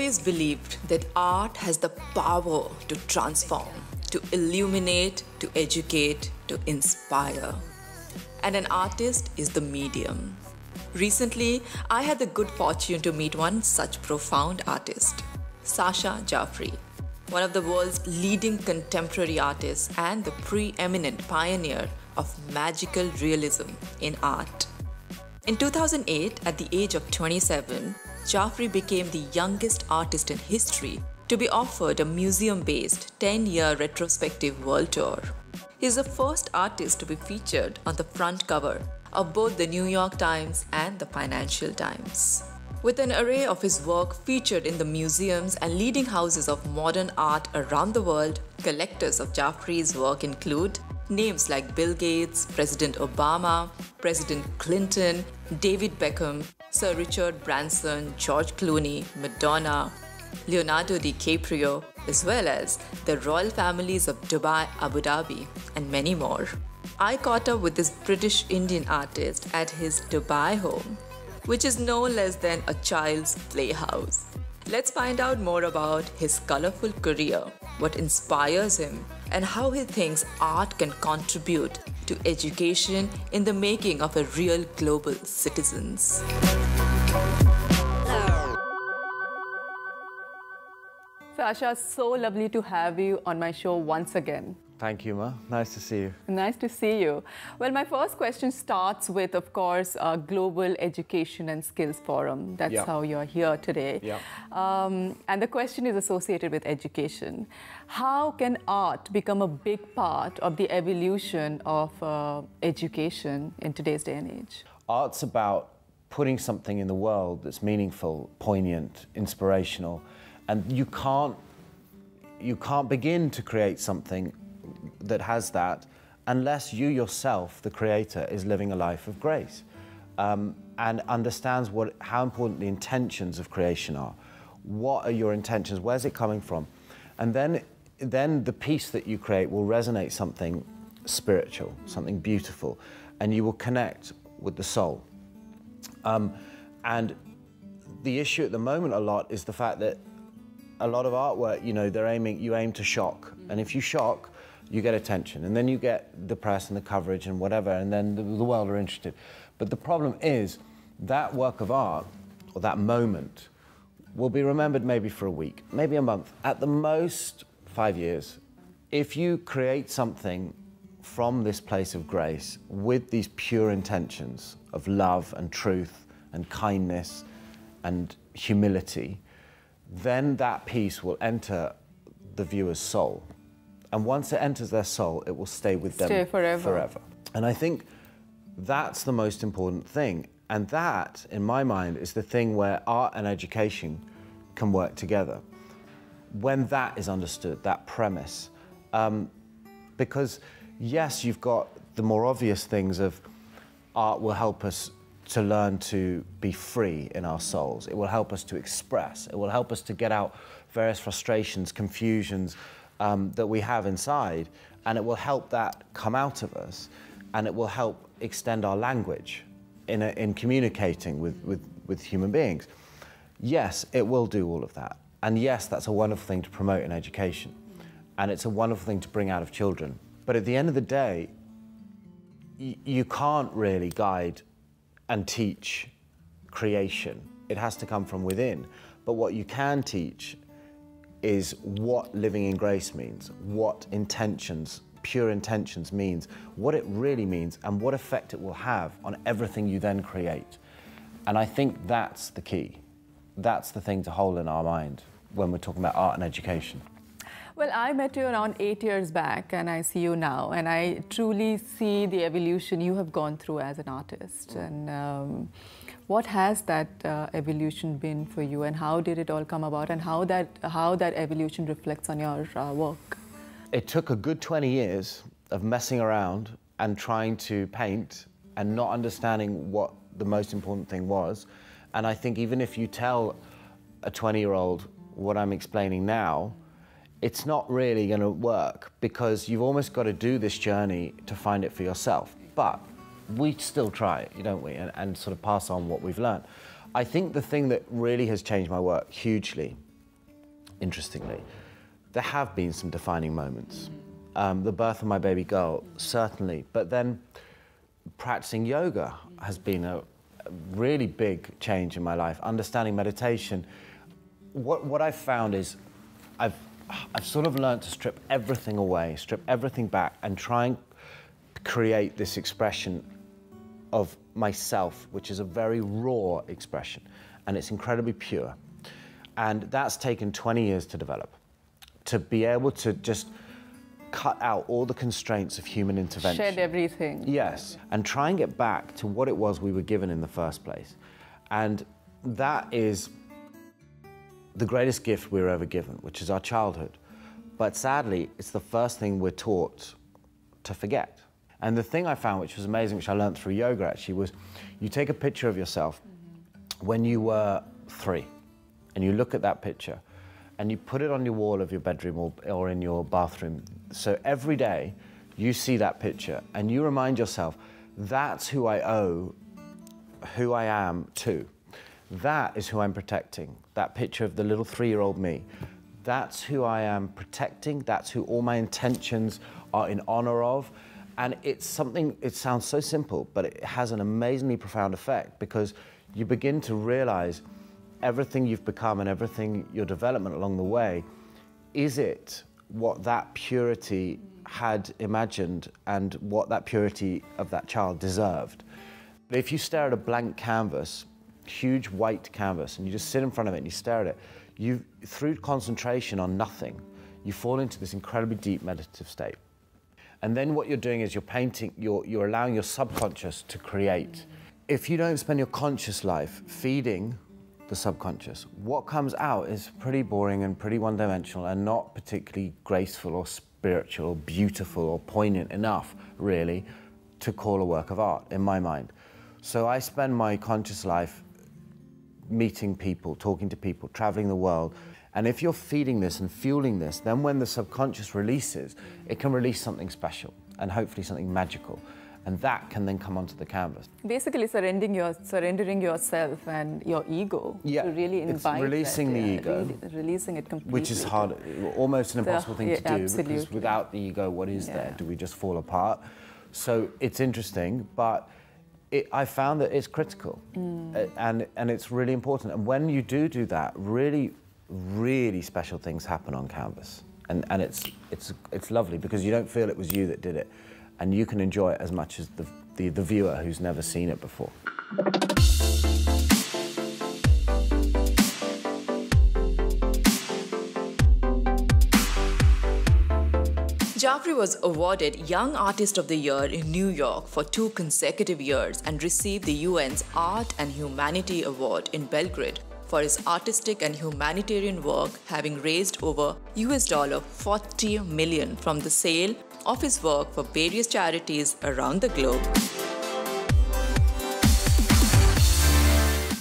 always believed that art has the power to transform, to illuminate, to educate, to inspire. And an artist is the medium. Recently, I had the good fortune to meet one such profound artist, Sacha Jafri, one of the world's leading contemporary artists and the preeminent pioneer of magical realism in art. In 2008, at the age of 27, Jafri became the youngest artist in history to be offered a museum-based 10-year retrospective world tour. He is the first artist to be featured on the front cover of both the New York Times and the Financial Times. With an array of his work featured in the museums and leading houses of modern art around the world, collectors of Jafri's work include names like Bill Gates, President Obama, President Clinton, David Beckham, Sir Richard Branson, George Clooney, Madonna, Leonardo DiCaprio, as well as the royal families of Dubai, Abu Dhabi, and many more. I caught up with this British Indian artist at his Dubai home, which is no less than a child's playhouse. Let's find out more about his colorful career, what inspires him, and how he thinks art can contribute to education in the making of a real global citizens. Sacha, so lovely to have you on my show once again. Thank you, Ma. Nice to see you. Nice to see you. Well, my first question starts with, of course, our Global Education and Skills Forum. That's how you're here today. And the question is associated with education. How can art become a big part of the evolution of education in today's day and age? Art's about putting something in the world that's meaningful, poignant, inspirational, and you can't begin to create something that has that unless you yourself, the creator, is living a life of grace and understands how important the intentions of creation are. What are your intentions? Where's it coming from? And then the piece that you create will resonate something spiritual, something beautiful, and you will connect with the soul. And the issue at the moment a lot is the fact that a lot of artwork, you know, you aim to shock. And if you shock, you get attention. And then you get the press and the coverage and whatever, and then the world are interested. But the problem is that work of art, or that moment, will be remembered maybe for a week, maybe a month, at the most 5 years. If you create something from this place of grace with these pure intentions of love and truth and kindness and humility, then that piece will enter the viewer's soul. And once it enters their soul, it will stay with them forever. And I think that's the most important thing. And that, in my mind, is the thing where art and education can work together. When that is understood, that premise. Because, yes, you've got the more obvious things of art will help us to learn to be free in our souls. It will help us to express. It will help us to get out various frustrations, confusions that we have inside, and it will help that come out of us, and it will help extend our language in communicating with human beings. Yes, it will do all of that. And yes, that's a wonderful thing to promote in education, and it's a wonderful thing to bring out of children. But at the end of the day, you can't really guide and teach creation. It has to come from within. But what you can teach is what living in grace means, what intentions, pure intentions means, what it really means, and what effect it will have on everything you then create. And I think that's the key. That's the thing to hold in our mind when we're talking about art and education. Well, I met you around 8 years back, and I see you now, and I truly see the evolution you have gone through as an artist. And what has that evolution been for you, and how did it all come about, and how that evolution reflects on your work? It took a good 20 years of messing around and trying to paint and not understanding what the most important thing was. And I think even if you tell a 20-year-old what I'm explaining now, it's not really going to work, because you've almost got to do this journey to find it for yourself. But we still try it, don't we, and sort of pass on what we've learned. I think the thing that really has changed my work hugely interestingly. There have been some defining moments. The birth of my baby girl, certainly, but then practicing yoga has been a really big change in my life. Understanding meditation. What I've found is I've sort of learned to strip everything away, strip everything back, and try and create this expression of myself, which is a very raw expression, and it's incredibly pure. And that's taken 20 years to develop, to be able to just cut out all the constraints of human intervention. Shed everything. Yes, and try and get back to what it was we were given in the first place. And that is the greatest gift we were ever given, which is our childhood. But sadly, it's the first thing we're taught to forget. And the thing I found, which was amazing, which I learned through yoga actually, was you take a picture of yourself when you were 3, and you look at that picture, and you put it on your wall of your bedroom or in your bathroom. So every day, you see that picture, and you remind yourself, that's who I owe who I am to. That is who I'm protecting, that picture of the little 3-year-old me. That's who I am protecting, that's who all my intentions are in honor of. And it's something, it sounds so simple, but it has an amazingly profound effect, because you begin to realize everything you've become and everything, your development along the way, is it what that purity had imagined and what that purity of that child deserved? If you stare at a blank canvas, huge white canvas, and you just sit in front of it and you stare at it, through concentration on nothing, you fall into this incredibly deep meditative state. And then what you're doing is you're painting, you're allowing your subconscious to create. If you don't spend your conscious life feeding the subconscious, what comes out is pretty boring and pretty one-dimensional and not particularly graceful or spiritual or beautiful or poignant enough, really, to call a work of art, in my mind. So I spend my conscious life meeting people, talking to people, traveling the world. And if you're feeding this and fueling this, then when the subconscious releases, it can release something special and hopefully something magical. And that can then come onto the canvas. Basically surrendering yourself and your ego to really invite it's releasing that, the ego. Releasing it completely. Which is hard, almost an impossible thing to do. Absolutely. Because without the ego, what is there? Do we just fall apart? So it's interesting, but I found that it's critical. And it's really important. And when you do that, really, really special things happen on canvas. And it's lovely, because you don't feel it was you that did it. And you can enjoy it as much as the viewer who's never seen it before. Jafri was awarded Young Artist of the Year in New York for 2 consecutive years and received the UN's Art and Humanity Award in Belgrade for his artistic and humanitarian work, having raised over $40 million from the sale of his work for various charities around the globe.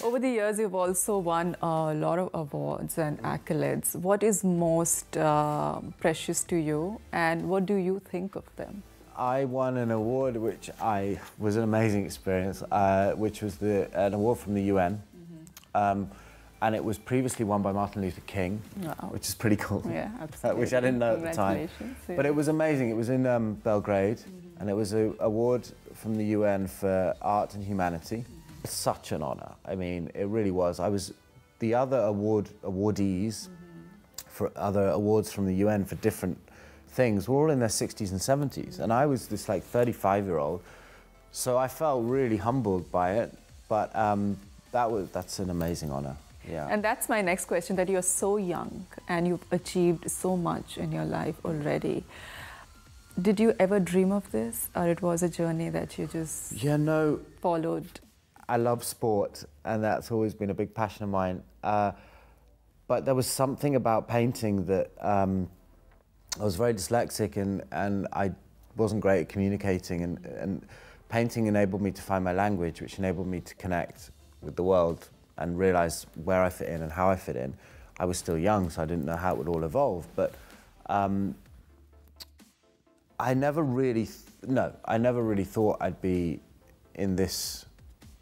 Over the years, you've also won a lot of awards and accolades. What is most precious to you, and what do you think of them? I won an award which was an amazing experience, which was an award from the UN. And it was previously won by Martin Luther King, which is pretty cool. Yeah, absolutely. Which I didn't know at the time. Yeah. But it was amazing. It was in Belgrade, and it was an award from the UN for art and humanity. It's such an honor. I mean, it really was. The other awardees for other awards from the UN for different things were all in their 60s and 70s, and I was this like 35-year-old. So I felt really humbled by it, but that's an amazing honor. Yeah. And that's my next question, that you're so young and you've achieved so much in your life already. Did you ever dream of this, or it was a journey that you just followed? I love sport, and that's always been a big passion of mine. But there was something about painting that I was very dyslexic, and I wasn't great at communicating, and painting enabled me to find my language, which enabled me to connect with the world and realize where I fit in and how I fit in. I was still young, so I didn't know how it would all evolve, but I never really thought I'd be in this,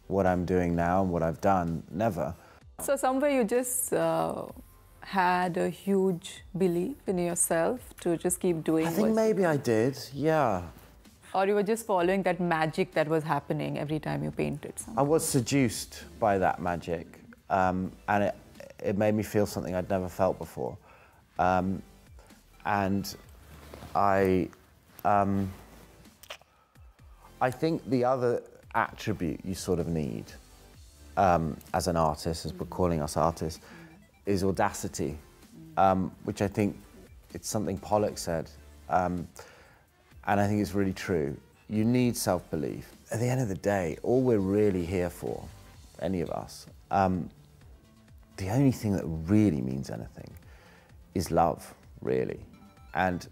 what I'm doing now and what I've done, never. So somewhere you just had a huge belief in yourself to just keep doing? I think maybe I did, yeah. Or you were just following that magic that was happening every time you painted something? I was seduced by that magic, and it made me feel something I'd never felt before. And I think the other attribute you sort of need as an artist, as we're calling us artists, is audacity, which I think it's something Pollock said, and I think it's really true. You need self-belief. At the end of the day, all we're really here for, any of us, the only thing that really means anything is love, really. And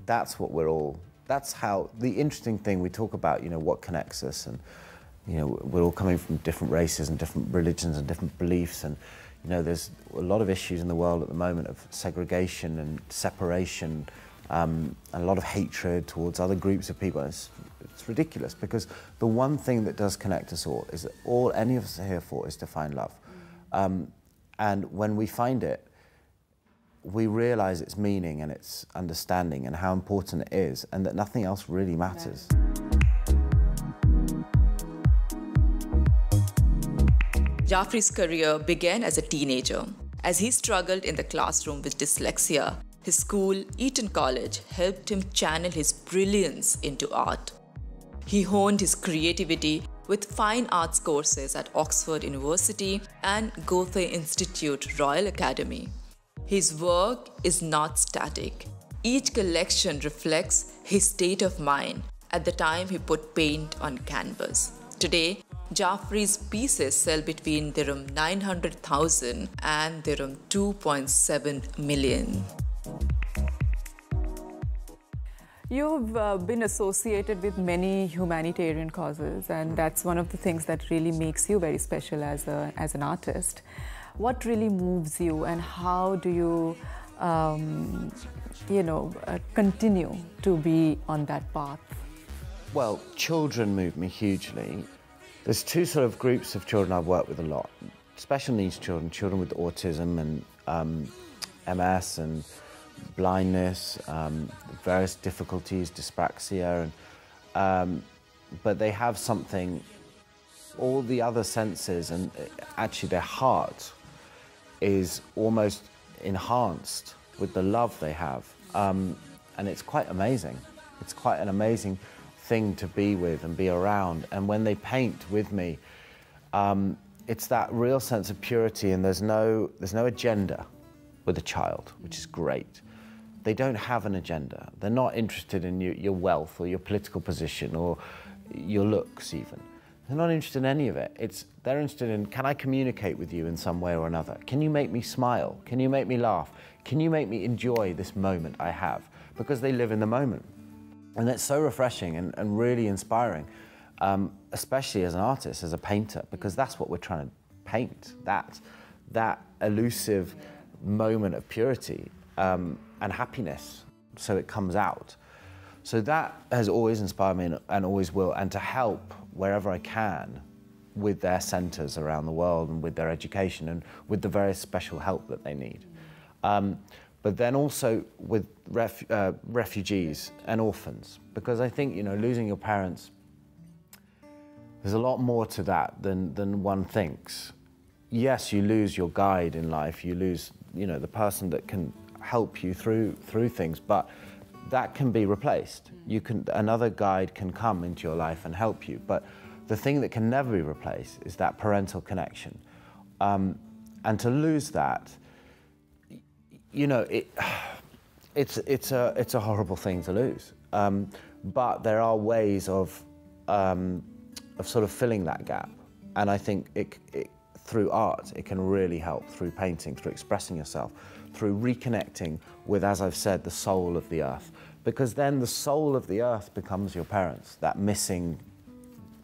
that's what we're all, that's how, the interesting thing we talk about, you know, what connects us, and, you know, we're all coming from different races and different religions and different beliefs, and, you know, there's a lot of issues in the world at the moment of segregation and separation, and a lot of hatred towards other groups of people. It's ridiculous, because the one thing that does connect us all is that all any of us are here for is to find love. And when we find it, we realise its meaning and its understanding and how important it is, and that nothing else really matters. Jafri's career began as a teenager. As he struggled in the classroom with dyslexia, his school, Eton College, helped him channel his brilliance into art. He honed his creativity with fine arts courses at Oxford University and Goethe Institute Royal Academy. His work is not static. Each collection reflects his state of mind at the time he put paint on canvas. Today, Jafri's pieces sell between dirham 900,000 and dirham 2.7 million. You've been associated with many humanitarian causes, and that's one of the things that really makes you very special as an artist. What really moves you, and how do you, continue to be on that path? Well, children move me hugely. There's two sort of groups of children I've worked with a lot. Special needs children, children with autism and MS and blindness, various difficulties, dyspraxia, and, but they have something, all the other senses, and actually their heart is almost enhanced with the love they have. And it's quite amazing. It's quite an amazing thing to be with and be around. And when they paint with me, it's that real sense of purity, and there's no agenda with a child, which is great. They don't have an agenda. They're not interested in your wealth or your political position or your looks even. They're not interested in any of it. They're interested in, can I communicate with you in some way or another? Can you make me smile? Can you make me laugh? Can you make me enjoy this moment I have? Because they live in the moment. And it's so refreshing and really inspiring, especially as an artist, as a painter, because that's what we're trying to paint, that elusive moment of purity and happiness, so it comes out. So that has always inspired me and always will, and to help wherever I can with their centres around the world and with their education and with the very special help that they need. But then also with refugees and orphans, because I think, you know, losing your parents, there's a lot more to that than one thinks. Yes, you lose your guide in life, you lose, you know, the person that can help you through things, but that can be replaced. Another guide can come into your life and help you, but the thing that can never be replaced is that parental connection. And to lose that, you know, it's a horrible thing to lose. But there are ways of sort of filling that gap, and I think through art it can really help, through painting, through expressing yourself, through reconnecting with, as I've said, the soul of the earth, because then the soul of the earth becomes your parents, that missing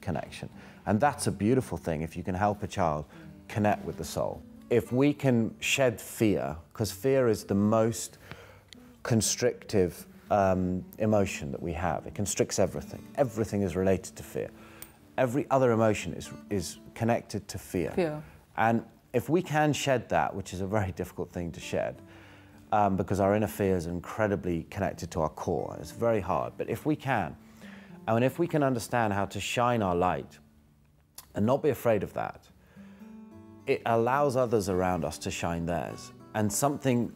connection. And that's a beautiful thing if you can help a child connect with the soul. If we can shed fear, because fear is the most constrictive emotion that we have. It constricts everything. Everything is related to fear. Every other emotion is connected to fear. Fear. And if we can shed that, which is a very difficult thing to shed, because our inner fears are incredibly connected to our core, it's very hard, but if we can, and if we can understand how to shine our light and not be afraid of that, it allows others around us to shine theirs. And something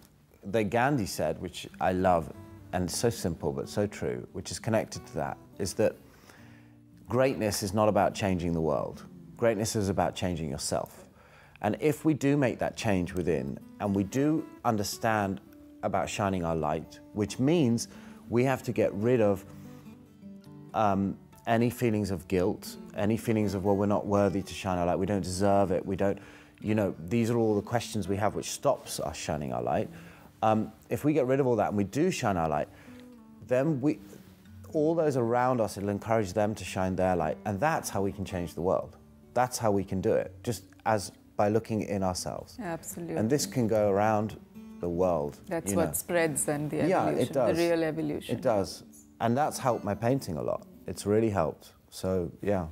that Gandhi said, which I love, and it's so simple but so true, which is connected to that, is that greatness is not about changing the world. Greatness is about changing yourself. And if we do make that change within, and we do understand about shining our light, which means we have to get rid of any feelings of guilt, any feelings of, well, we're not worthy to shine our light, we don't deserve it, we don't, you know, these are all the questions we have which stops us shining our light. If we get rid of all that and we do shine our light, then all those around us, it'll encourage them to shine their light, and that's how we can change the world. That's how we can do it, just by looking in ourselves. Absolutely. And this can go around the world. That's what spreads and the evolution, it does. The real evolution. It does. And that's helped my painting a lot. It's really helped. So, yeah.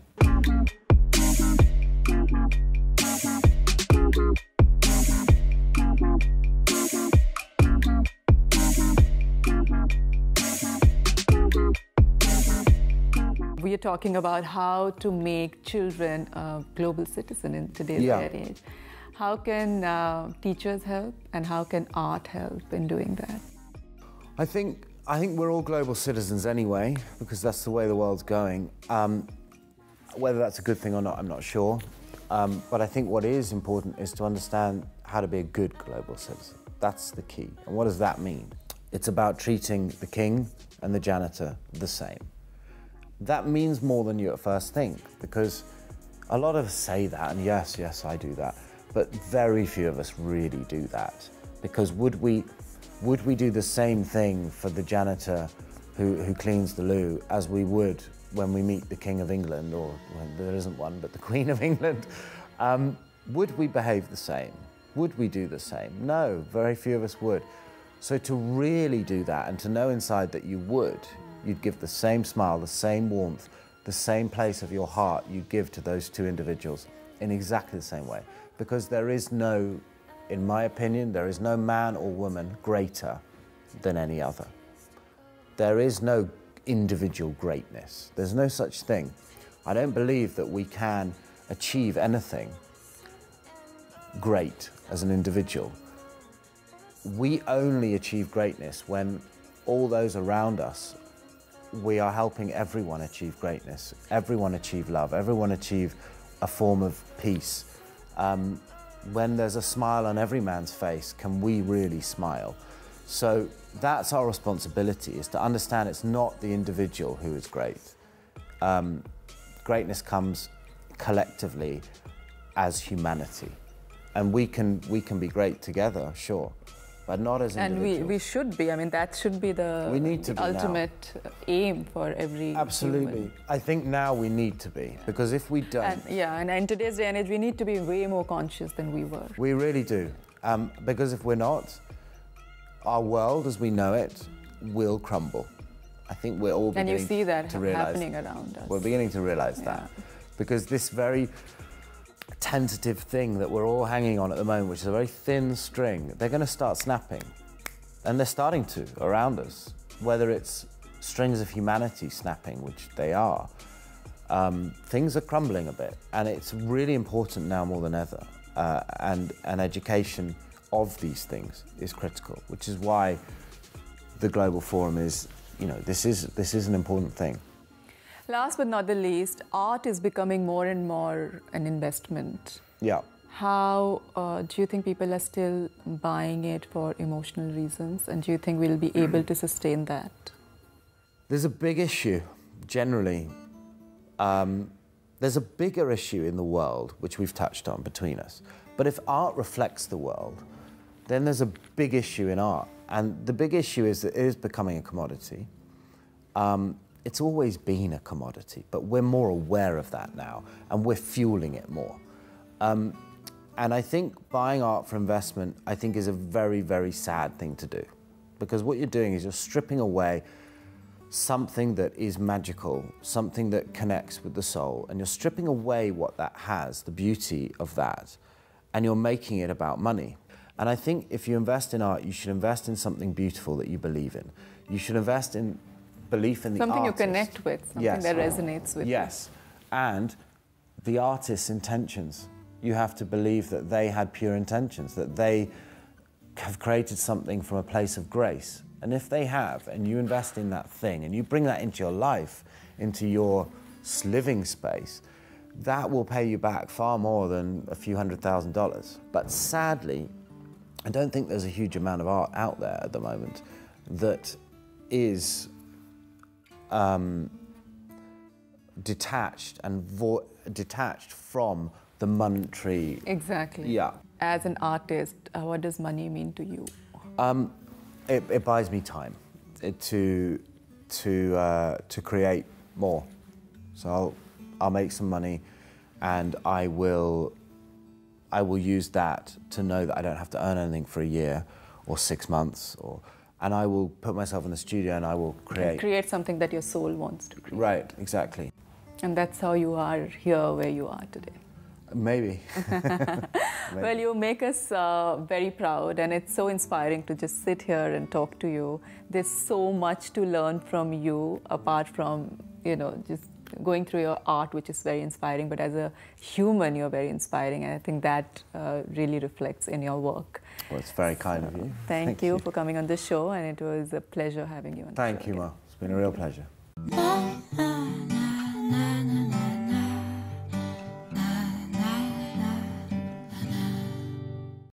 We are talking about how to make children a global citizen in today's day and age. How can teachers help, and how can art help in doing that? I think we're all global citizens anyway, because that's the way the world's going. Whether that's a good thing or not, I'm not sure. But I think what is important is to understand how to be a good global citizen. That's the key. And what does that mean? It's about treating the king and the janitor the same. That means more than you at first think, because a lot of us say that, and yes, I do that, but very few of us really do that. Because would we do the same thing for the janitor who cleans the loo as we would when we meet the King of England, or when there isn't one, but the Queen of England? Would we behave the same? Would we do the same? No, very few of us would. So to really do that, and to know inside that you would, you'd give the same smile, the same warmth, the same place of your heart you'd give to those two individuals in exactly the same way. Because there is no, in my opinion, there is no man or woman greater than any other. There is no individual greatness. There's no such thing. I don't believe that we can achieve anything great as an individual. We only achieve greatness when all those around us, we are helping everyone achieve greatness, everyone achieve love, everyone achieve a form of peace. When there's a smile on every man's face, can we really smile? So that's our responsibility, is to understand it's not the individual who is great. Greatness comes collectively as humanity. And we can be great together, sure, but not as individuals. And we should be. I mean, that should be the ultimate aim for every Absolutely. human. I think now we need to be, because if we don't... And in today's day and age, we need to be way more conscious than we were. We really do. Because if we're not, our world as we know it will crumble. I think we're all beginning to realize... And you see that happening around us. We're beginning to realize that. Because this very tentative thing that we're all hanging on at the moment, which is a very thin string, they're going to start snapping. And they're starting to around us, whether it's strings of humanity snapping, which they are. Things are crumbling a bit, and it's really important now more than ever. And education of these things is critical, which is why the Global Forum is, you know, this is an important thing. Last but not the least, art is becoming more and more an investment. Yeah. How do you think people are still buying it for emotional reasons? And do you think we'll be able to sustain that? There's a big issue, generally. There's a bigger issue in the world, which we've touched on between us. But if art reflects the world, then there's a big issue in art. And the big issue is that it is becoming a commodity. It's always been a commodity, but we're more aware of that now, and we're fueling it more. And I think buying art for investment, I think, is a very, very sad thing to do. Because what you're doing is you're stripping away something that is magical, something that connects with the soul, and you're stripping away what that has, the beauty of that, and you're making it about money. And I think if you invest in art, you should invest in something beautiful that you believe in. You should invest in belief in the something artist. you connect with, something yes. that resonates with yes. you. And the artist's intentions. You have to believe that they had pure intentions, that they have created something from a place of grace. And if they have, and you invest in that thing, and you bring that into your life, into your living space, that will pay you back far more than a few $100,000. But sadly, I don't think there's a huge amount of art out there at the moment that is detached from the monetary. Exactly. Yeah. As an artist, what does money mean to you? It buys me time to create more. So I'll make some money, and I will use that to know that I don't have to earn anything for a year or 6 months, and I will put myself in the studio and I will create something that your soul wants to create. Right, exactly. And that's how you are here where you are today. Maybe. Maybe. Well, you make us very proud, and it's so inspiring to just sit here and talk to you. There's so much to learn from you, apart from, just going through your art, which is very inspiring, but as a human, you're very inspiring, and I think that really reflects in your work. Well, it's very kind of you. Thank you for coming on the show, and it was a pleasure having you on the show. Thank you, Ma. It's been a real pleasure.